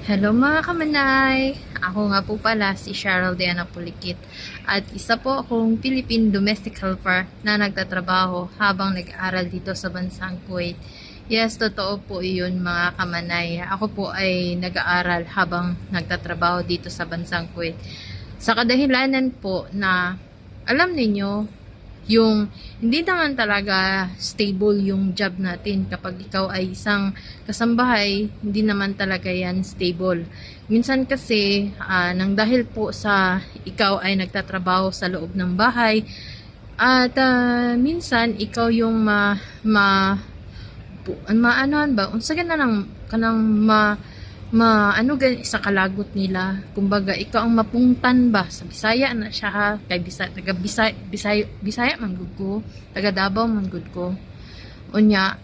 Hello mga kamanay! Ako nga po pala si Cheryl Diana Pulikit at isa po akong Philippine domestic helper na nagtatrabaho habang nag-aaral dito sa bansang Kuwait. Yes, totoo po yun mga kamanay. Ako po ay nag-aaral habang nagtatrabaho dito sa bansang Kuwait. Sa kadahilanan po na alam ninyo, yung hindi naman talaga stable yung job natin kapag ikaw ay isang kasambahay, hindi naman talaga yan stable. Minsan kasi nang dahil po sa ikaw ay nagtatrabaho sa loob ng bahay at minsan ikaw yung maanohan ba unsa na nang kanang ano gan sa kalagot nila, kumbaga ikaw ang mapungtan ba sa Bisaya na siya ha, kay taga Bisaya man gud ko, taga Davao man gud ko unya,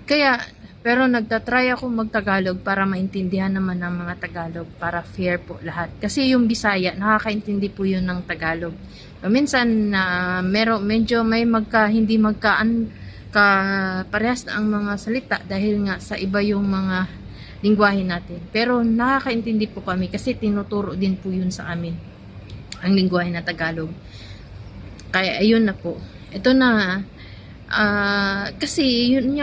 kaya pero nagtatry ako magtagalog para maintindihan naman ng mga Tagalog, para fair po lahat, kasi yung Bisaya nakakaintindi po yun ng Tagalog. Minsan na medyo may hindi ka parehas na ang mga salita dahil nga sa iba yung mga lingwahe natin. Pero nakakaintindi po kami kasi tinuturo din po yun sa amin, ang lingwahe na Tagalog. Kaya ayun na po. Ito na, kasi yun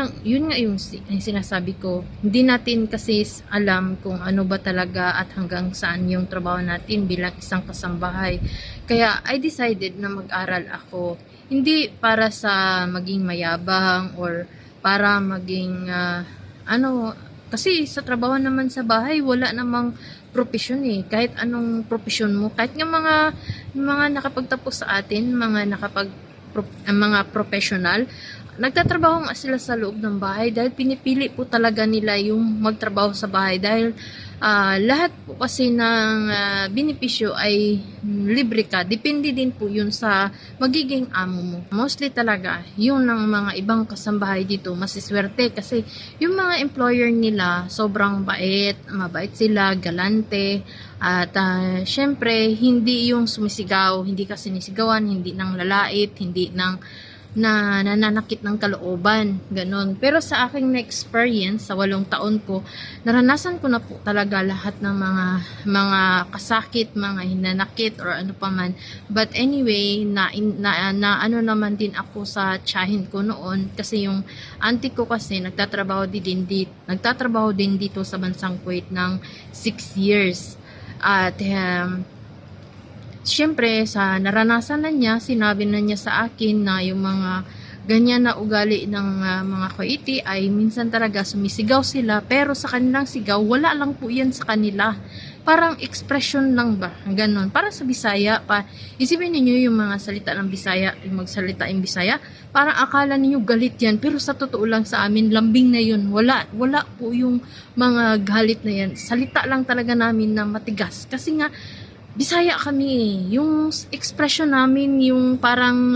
nga yung sinasabi ko. Hindi natin kasi alam kung ano ba talaga at hanggang saan yung trabaho natin bilang isang kasambahay. Kaya I decided na mag-aral ako. Hindi para sa maging mayabang or para maging kasi sa trabaho naman sa bahay, wala namang profesyon eh. Kahit anong profesyon mo, kahit nga mga nakapagtapos sa atin, mga professional, nagtatrabaho nga sila sa loob ng bahay dahil pinipili po talaga nila yung magtrabaho sa bahay dahil lahat po kasi ng benepisyo ay libre ka. Depende din po yun sa magiging amo mo. Mostly talaga, yung ng mga ibang kasambahay dito, masiswerte kasi yung mga employer nila sobrang mabait sila, galante, at syempre, hindi yung sumisigaw, hindi ka sinisigawan, hindi nang lalait, hindi nananakit ng kalooban, ganon. Pero sa aking na-experience sa 8 taon ko, naranasan ko na po talaga lahat ng mga kasakit, mga hinanakit or ano pa man. But anyway, ano naman din ako sa tiyahin ko noon kasi yung auntie ko kasi nagtatrabaho din dito sa bansang Kuwait ng 6 years. At siyempre, sa naranasan na niya, sinabi na niya sa akin na yung mga ganyan na ugali ng mga Kuwaiti ay minsan talaga sumisigaw sila, pero sa kanilang sigaw, wala lang po yan sa kanila. Parang expression lang ba? Ganon. Parang sa Bisaya, isipin niyo yung mga salita ng Bisaya, yung magsalita yung Bisaya, parang akala niyo galit yan, pero sa totoo lang sa amin, lambing na yun. Wala po yung mga galit na yan. Salita lang talaga namin na matigas. Kasi nga, Bisaya kami, yung expression namin, yung parang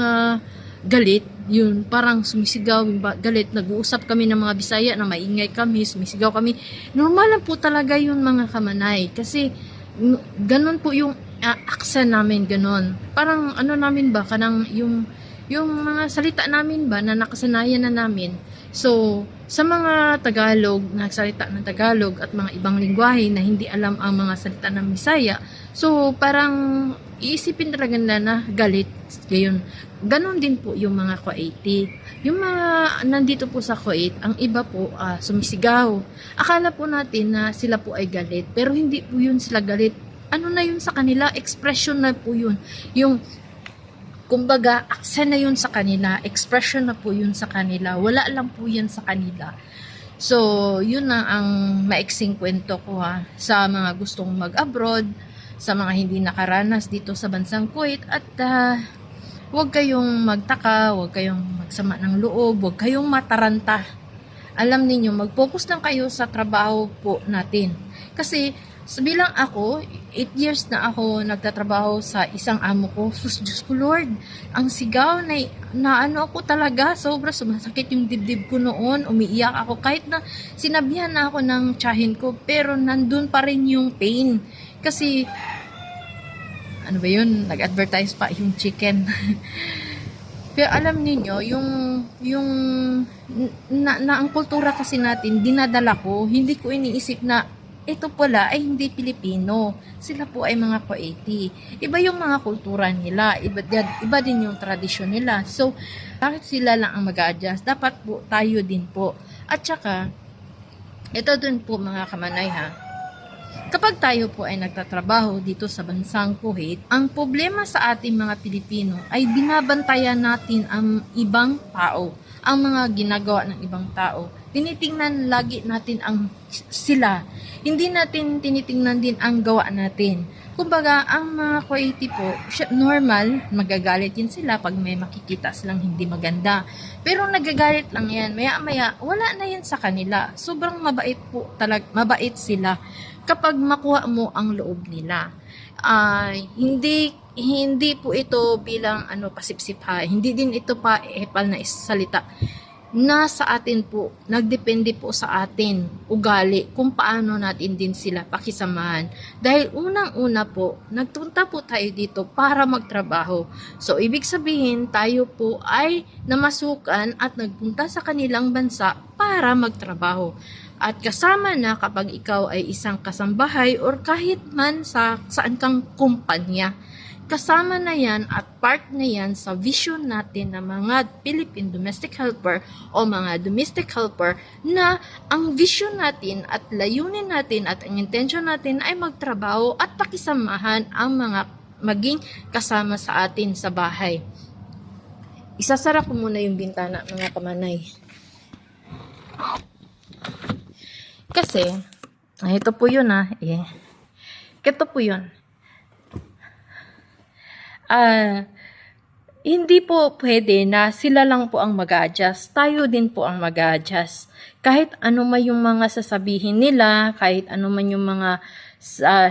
galit, yun, parang sumisigaw, yung galit, nag-uusap kami ng mga Bisaya na maingay kami, sumisigaw kami. Normal lang po talaga yun mga kamanay, kasi ganun po yung aksan namin, ganun. Parang ano namin ba, kanang yung mga salita namin ba na nakasanayan na namin. So, sa mga Tagalog, nagsalita ng Tagalog at mga ibang lingwahe na hindi alam ang mga salita ng Bisaya, so parang iisipin talaga nila na galit. Ganon din po yung mga Kuwaiti. Yung mga nandito po sa Kuwait, ang iba po sumisigaw. Akala po natin na sila po ay galit, pero hindi po yun sila galit. Ano na yun sa kanila? Expression na po yun. Yung kumbaga, aksen na yun sa kanila, expression na po yun sa kanila, wala lang po yan sa kanila. So, yun na ang maiksing kwento ko sa mga gustong mag-abroad, sa mga hindi nakaranas dito sa bansang Kuwait, at huwag kayong magtaka, huwag kayong magsama ng loob, huwag kayong mataranta. Alam niyo, mag-focus lang kayo sa trabaho po natin. Kasi, bilang ako, 8 years na ako nagtatrabaho sa isang amo ko. Sus, Diyos ko Lord, ang sigaw na ano ako talaga, sobra sumasakit yung dibdib ko noon, umiiyak ako kahit na sinabihan na ako ng tiyahin ko, pero nandun pa rin yung pain. Kasi, ano ba yun, nag-advertise pa yung chicken. Pero alam niyo yung ang kultura kasi natin, dinadala ko, hindi ko iniisip na ito pala ay hindi Pilipino. Sila po ay mga Kuwaiti. Iba yung mga kultura nila, iba din yung tradisyon nila. So, bakit sila lang ang mag-a-adjust? Dapat po tayo din po. At saka, ito din po mga kamanay ha. Kapag tayo po ay nagtatrabaho dito sa bansang Kuwait, ang problema sa ating mga Pilipino ay binabantayan natin ang ibang tao, ang mga ginagawa ng ibang tao. Tinitingnan lagi natin ang sila. Hindi natin tinitingnan din ang gawa natin. Kumbaga, ang mga Kuwaiti po, normal, magagalit din sila pag may makikita silang hindi maganda. Pero nagagalit lang yan. Maya-maya, wala na yan sa kanila. Sobrang mabait po talaga, mabait sila kapag makuha mo ang loob nila. Hindi po ito bilang pasipsip ha. Hindi din ito pa epal na salita. Nasa atin po, nagdepende po sa atin ugali kung paano natin din sila pakisamahan. Dahil unang-una po, nagtunta po tayo dito para magtrabaho. So, ibig sabihin, tayo po ay namasukan at nagpunta sa kanilang bansa para magtrabaho. At kasama na kapag ikaw ay isang kasambahay or kahit man saan kang kumpanya. Kasama na yan at part na yan sa vision natin ng mga Philippine domestic helper o mga domestic helper na ang vision natin at layunin natin at ang intention natin ay magtrabaho at pakisamahan ang mga maging kasama sa atin sa bahay. Isasara ko muna yung bintana mga kamanay. Kasi, ito po yun ito po yun. Hindi po pwede na sila lang po ang mag-a-adjust. Tayo din po ang mag-a-adjust. Kahit ano man yung mga sasabihin nila, kahit ano man yung mga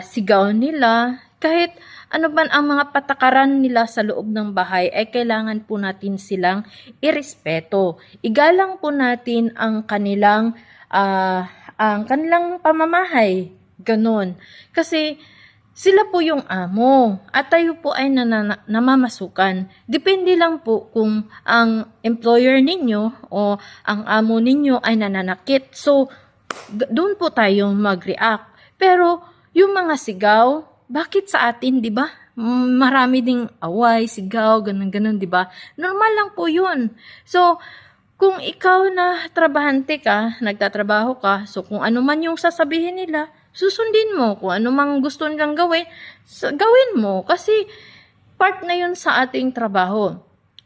sigaw nila, kahit ano man ang mga patakaran nila sa loob ng bahay, ay kailangan po natin silang irespeto. Igalang po natin ang kanilang pamamahay. Ganon. Kasi sila po yung amo at tayo po ay namamasukan. Depende lang po kung ang employer ninyo o ang amo ninyo ay nananakit. So, doon po tayo mag-react. Pero yung mga sigaw, bakit sa atin, di ba? Marami ding away, sigaw, ganun-ganun, di ba? Normal lang po yun. So, kung ikaw na trabahante ka, nagtatrabaho ka, so kung ano man yung sasabihin nila, susundin mo. Kung ano mang gusto nilang gawin, gawin mo. Kasi part na yun sa ating trabaho.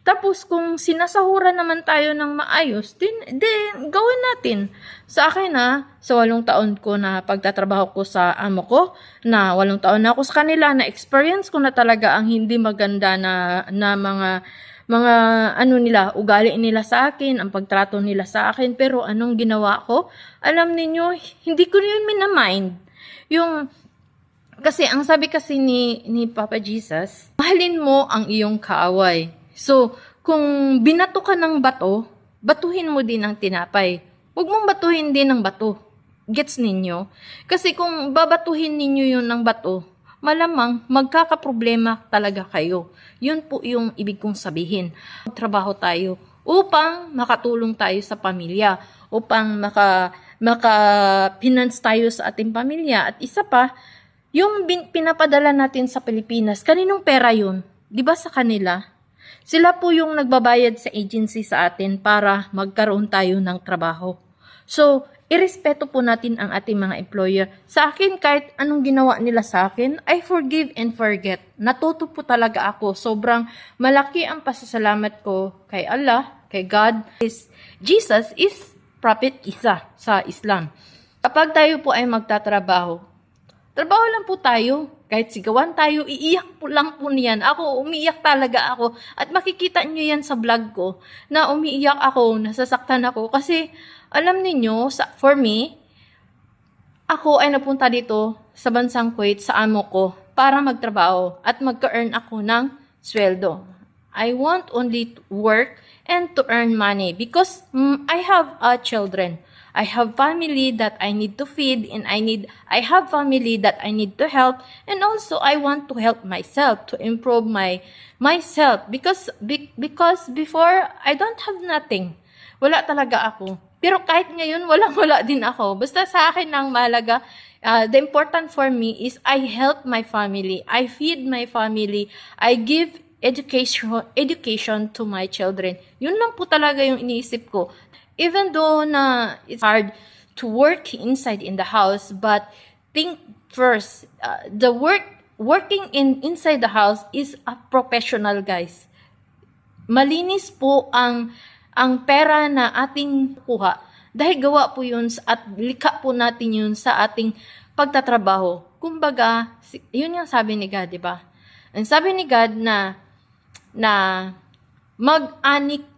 Tapos kung sinasahuran naman tayo ng maayos, din gawin natin. Sa akin sa 8 taon ko na pagtatrabaho ko sa amo ko, na 8 taon na ako sa kanila, na experience ko na talaga ang hindi maganda na mga ugali nila sa akin, ang pagtrato nila sa akin. Pero anong ginawa ko? Alam ninyo, hindi ko yun minamind. Kasi ang sabi kasi ni Papa Jesus, mahalin mo ang iyong kaaway. So, kung binato ka ng bato, batuhin mo din ang tinapay. Huwag mong batuhin din ng bato. Gets ninyo? Kasi kung babatuhin ninyo yun ng bato, malamang magkakaproblema talaga kayo. Yun po yung ibig kong sabihin. Trabaho tayo upang makatulong tayo sa pamilya, upang maka-finance tayo sa ating pamilya. At isa pa, yung pinapadala natin sa Pilipinas, kaninong pera yun? Di ba sa kanila? Sila po yung nagbabayad sa agency sa atin para magkaroon tayo ng trabaho. So, irespeto po natin ang ating mga employer. Sa akin, kahit anong ginawa nila sa akin, I forgive and forget. Natuto po talaga ako. Sobrang malaki ang pasasalamat ko kay Allah, kay God. Jesus is Prophet Isa sa Islam. Kapag tayo po ay magtatrabaho, trabaho lang po tayo. Kahit sigawan tayo, iiyak po lang po niyan. Ako, umiiyak talaga ako. At makikita nyo yan sa vlog ko, na umiiyak ako, nasasaktan ako. Kasi, alam niyo, for me, ako ay napunta dito sa bansang Kuwait sa amo ko para magtrabaho at magka-earn ako ng sweldo. I want only to work and to earn money because I have children. I have family that I need to feed and I have family that I need to help, and also I want to help myself to improve myself because before I don't have nothing. Wala talaga ako. Pero kahit ngayon, walang-wala din ako. Basta sa akin ang mahalaga, the important for me is I help my family. I feed my family. I give education to my children. Yun lang po talaga yung iniisip ko. Even though na it's hard to work inside in the house, but think first, working inside the house is a professional, guys. Malinis po ang pera na ating kuha dahil gawa po yun at likha po natin yun sa ating pagtatrabaho. Kumbaga, yun yung sabi ni God, di ba? Ang sabi ni God na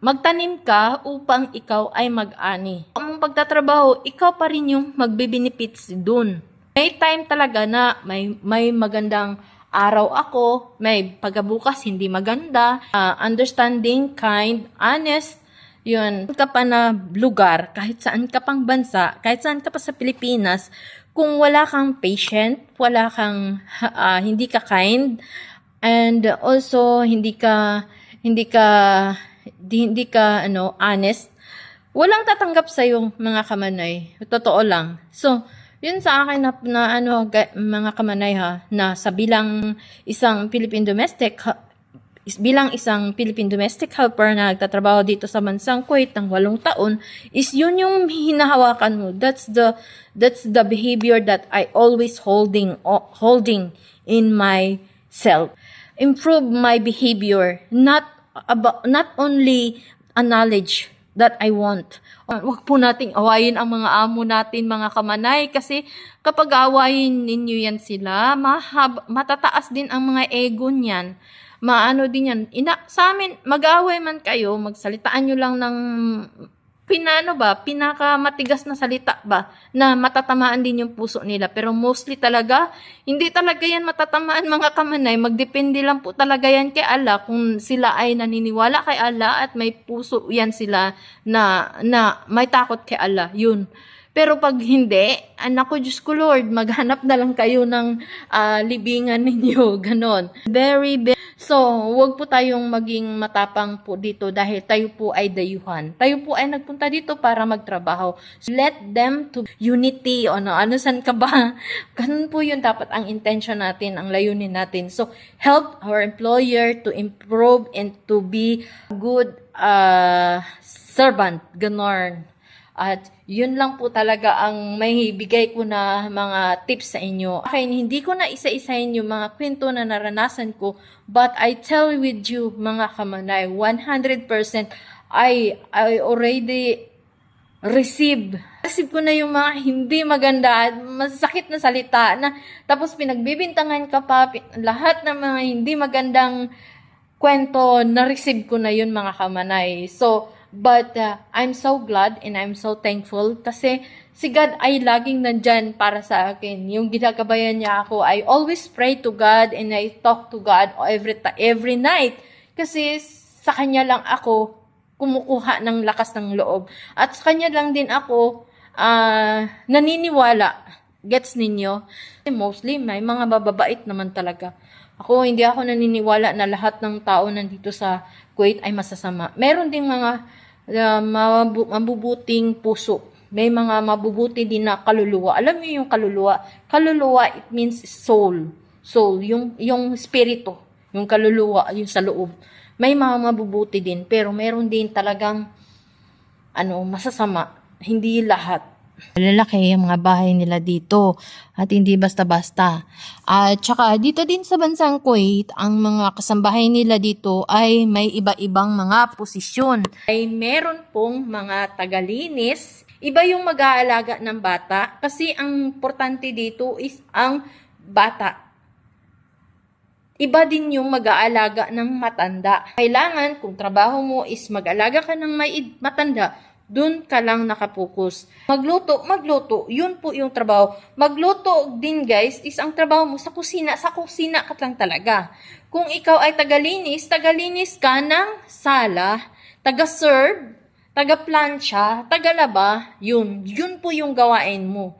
magtanim ka upang ikaw ay mag-ani. Ang pagtatrabaho, ikaw pa rin yung magbe-benefits dun. May time talaga na may magandang araw ako, may pagkabukas hindi maganda, understanding, kind, honest, yun. Ka pa na lugar, kahit saan ka pang bansa, kahit saan ka pa sa Pilipinas, kung wala kang patient, wala kang, hindi ka kind, and also hindi ka honest, walang tatanggap sa yung mga kamanay. Totoo lang. So, yun sa akin mga kamanay na sa bilang isang Philippine domestic helper na nagtatrabaho dito sa bansang Kuwait ng 8 taon, is yun yung hinahawakan mo. That's the behavior that I always holding in myself. Improve my behavior, not only a knowledge that I want. Huwag po nating awayin ang mga amo natin, mga kamanay, kasi kapag awayin ninyo yan sila, matataas din ang mga ego niyan. Maano din yan. Sa amin, mag-away man kayo, magsalitaan nyo lang ng pinakamatigas na salita ba, na matatamaan din yung puso nila. Pero mostly talaga, hindi talaga yan matatamaan, mga kamanay. Magdepende lang po talaga yan kay Allah, kung sila ay naniniwala kay Allah at may puso yan sila na may takot kay Allah. Yun. Pero pag hindi, naku Diyos ko Lord, maghanap na lang kayo ng libingan ninyo. Ganon. So, wag po tayong maging matapang po dito dahil tayo po ay dayuhan. Tayo po ay nagpunta dito para magtrabaho. So, let them to unity. Ano san ka ba? Ganun po yun dapat ang intention natin, ang layunin natin. So, help our employer to improve and to be a good servant. Ganon. At yun lang po talaga ang may bigay ko na mga tips sa inyo. Akin, hindi ko na isa-isahin yung mga kwento na naranasan ko, but I tell with you, mga kamanay, 100% I already receive ko na yung mga hindi maganda at masakit na salita na tapos pinagbibintangan ka pa, lahat ng mga hindi magandang kwento, na-receive ko na yun, mga kamanay. So, but I'm so glad and I'm so thankful kasi si God ay laging nandyan para sa akin. Yung ginagabayan niya ako, I always pray to God and I talk to God every night. Kasi sa Kanya lang ako kumukuha ng lakas ng loob. At sa Kanya lang din ako naniniwala. Gets ninyo? Mostly, may mga bababait naman talaga. Hindi ako naniniwala na lahat ng tao nandito sa Kuwait ay masasama. Meron ding mga mabubuting puso. May mga mabubuti din na kaluluwa. Alam niyo yung kaluluwa? Kaluluwa, it means soul. Soul, yung spirito. Yung kaluluwa, yung sa loob. May mga mabubuti din. Pero meron din talagang masasama. Hindi lahat. Lalaki ang mga bahay nila dito at hindi basta-basta. At saka dito din sa bansang Kuwait, ang mga kasambahay nila dito ay may iba-ibang mga posisyon. Ay meron pong mga tagalinis, iba yung mag-aalaga ng bata kasi ang importante dito is ang bata. Iba din yung mag-aalaga ng matanda. Kailangan kung trabaho mo is mag-alaga ka ng matanda, dun ka lang nakapokus. Magluto, yun po yung trabaho. Magluto din, guys, is ang trabaho mo sa kusina ka lang talaga. Kung ikaw ay tagalinis ka ng sala, taga-serve, taga-plancha, taga-laba, yun po yung gawain mo.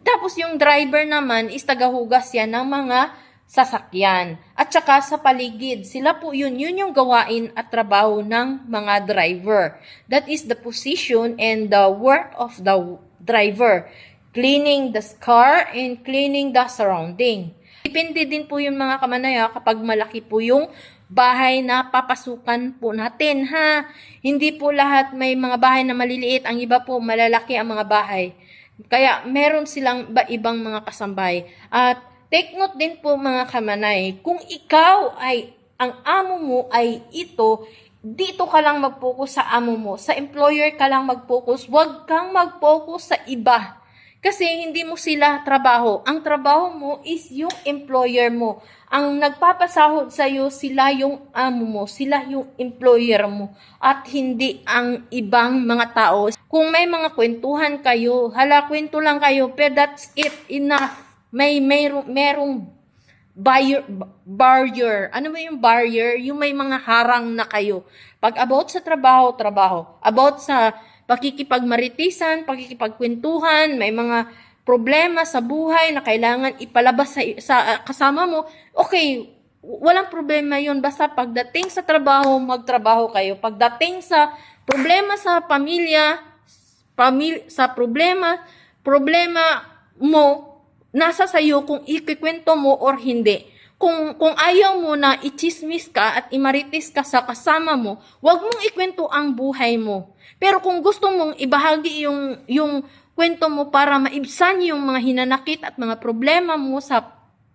Tapos yung driver naman is tagahugas yan ng mga sasakyan. At saka sa paligid, sila po yun yung gawain at trabaho ng mga driver. That is the position and the work of the driver. Cleaning the car and cleaning the surrounding. Depende din po yung mga kamanaya kapag malaki po yung bahay na papasukan po natin, ha. Hindi po lahat may mga bahay na maliliit, ang iba po malalaki ang mga bahay. Kaya meron silang ibang mga kasambahay. At take note din po mga kamanay, kung ikaw ay, ang amo mo ay ito, dito ka lang mag-focus sa amo mo. Sa employer ka lang mag-focus, huwag kang mag-focus sa iba. Kasi hindi mo sila trabaho. Ang trabaho mo is yung employer mo. Ang nagpapasahod sa iyo, sila yung amo mo, sila yung employer mo, at hindi ang ibang mga tao. Kung may mga kwentuhan kayo, hala kwento lang kayo, pero that's it, enough. Merong barrier. Ano ba yung barrier? Yung may mga harang na kayo. Pag about sa trabaho, trabaho. About sa pakikipagmaritisan, pakikipagkwentuhan, may mga problema sa buhay na kailangan ipalabas sa kasama mo, okay, walang problema yun. Basta pagdating sa trabaho, magtrabaho kayo. Pagdating sa problema sa pamilya, sa problema mo, nasa sayo kung ikikwento mo or hindi. Kung ayaw mo na ichismis ka at imaritis ka sa kasama mo, wag mong ikwento ang buhay mo. Pero kung gusto mong ibahagi yung kwento mo para maibsan yung mga hinanakit at mga problema mo sa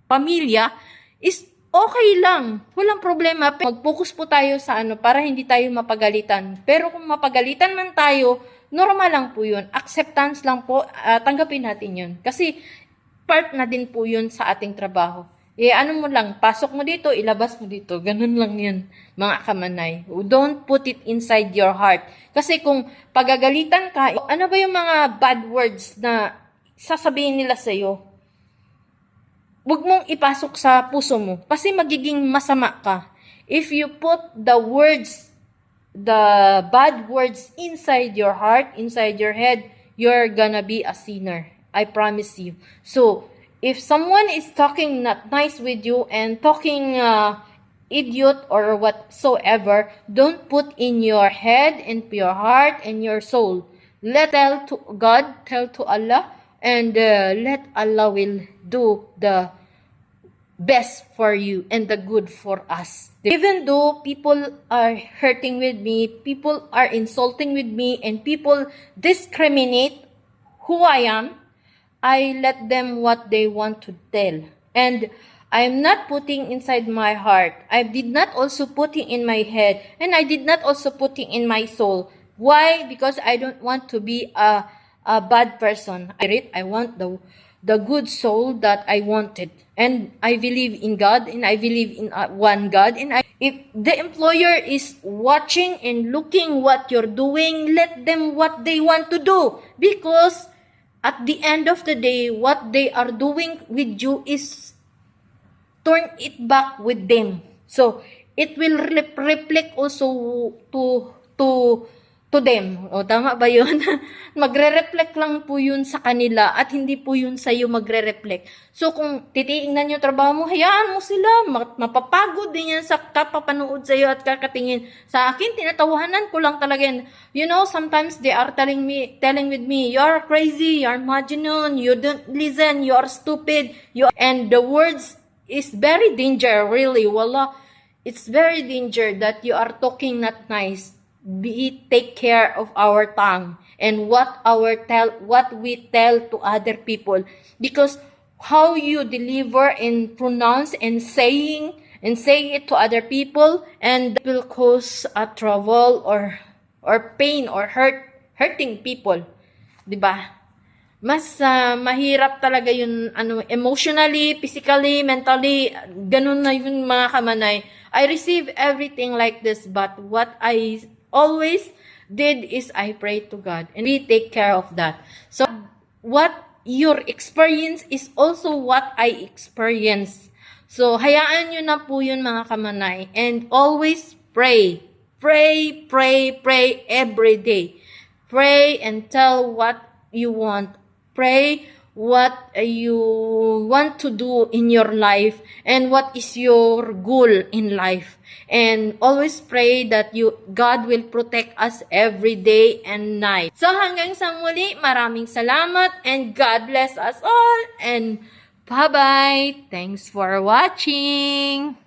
pamilya, is okay lang. Walang problema. Mag-focus po tayo sa para hindi tayo mapagalitan. Pero kung mapagalitan man tayo, normal lang po yun. Acceptance lang po, tanggapin natin yun. Kasi part na din po yun sa ating trabaho. Ano mo lang, pasok mo dito, ilabas mo dito. Ganun lang yun, mga kamanay. Don't put it inside your heart. Kasi kung pagagalitan ka, ano ba yung mga bad words na sasabihin nila sa'yo? Huwag mong ipasok sa puso mo. Kasi magiging masama ka. If you put the bad words inside your heart, inside your head, you're gonna be a sinner. I promise you. So, if someone is talking not nice with you and talking idiot or whatsoever, don't put in your head and your heart and your soul. Tell to God, tell to Allah, and let Allah will do the best for you and the good for us. Even though people are hurting with me, people are insulting with me, and people discriminate who I am, I let them what they want to tell. And I'm not putting inside my heart. I did not also putting in my head. And I did not also putting in my soul. Why? Because I don't want to be a bad person. I want the good soul that I wanted. And I believe in God. And I believe in one God. And if the employer is watching and looking what you're doing, let them what they want to do. Because at the end of the day, what they are doing with you is turn it back with them. So, it will reflect also to them. O, tama ba yun? Magre-reflect lang po yun sa kanila at hindi po yun sa iyo magre-reflect. So, kung titiingnan yung trabaho mo, hayaan mo sila. Mapapagod din yan sa kapapanood sa iyo at kakatingin. Sa akin, tinatawanan ko lang talaga yan. You know, sometimes they are telling with me, you're crazy, you're Majnun, you don't listen, you're stupid. And the words is very danger, really. Wallah, it's very danger that you are talking not nice. Take care of our tongue and what we tell to other people, because how you deliver and pronounce and say it to other people, and that will cause a trouble or pain or hurting people, diba? Mas mahirap talaga yun, emotionally, physically, mentally, ganun na yun mga kamanay. I receive everything like this, but what I always did is I pray to God and we take care of that. So what your experience is also what I experience. So hayaan nyo na po yun mga kamanay, and always pray. Pray every day. Pray and tell what you want. Pray what you want to do in your life and what is your goal in life. And always pray that God will protect us every day and night. So hanggang sa muli, maraming salamat and God bless us all and bye-bye. Thanks for watching.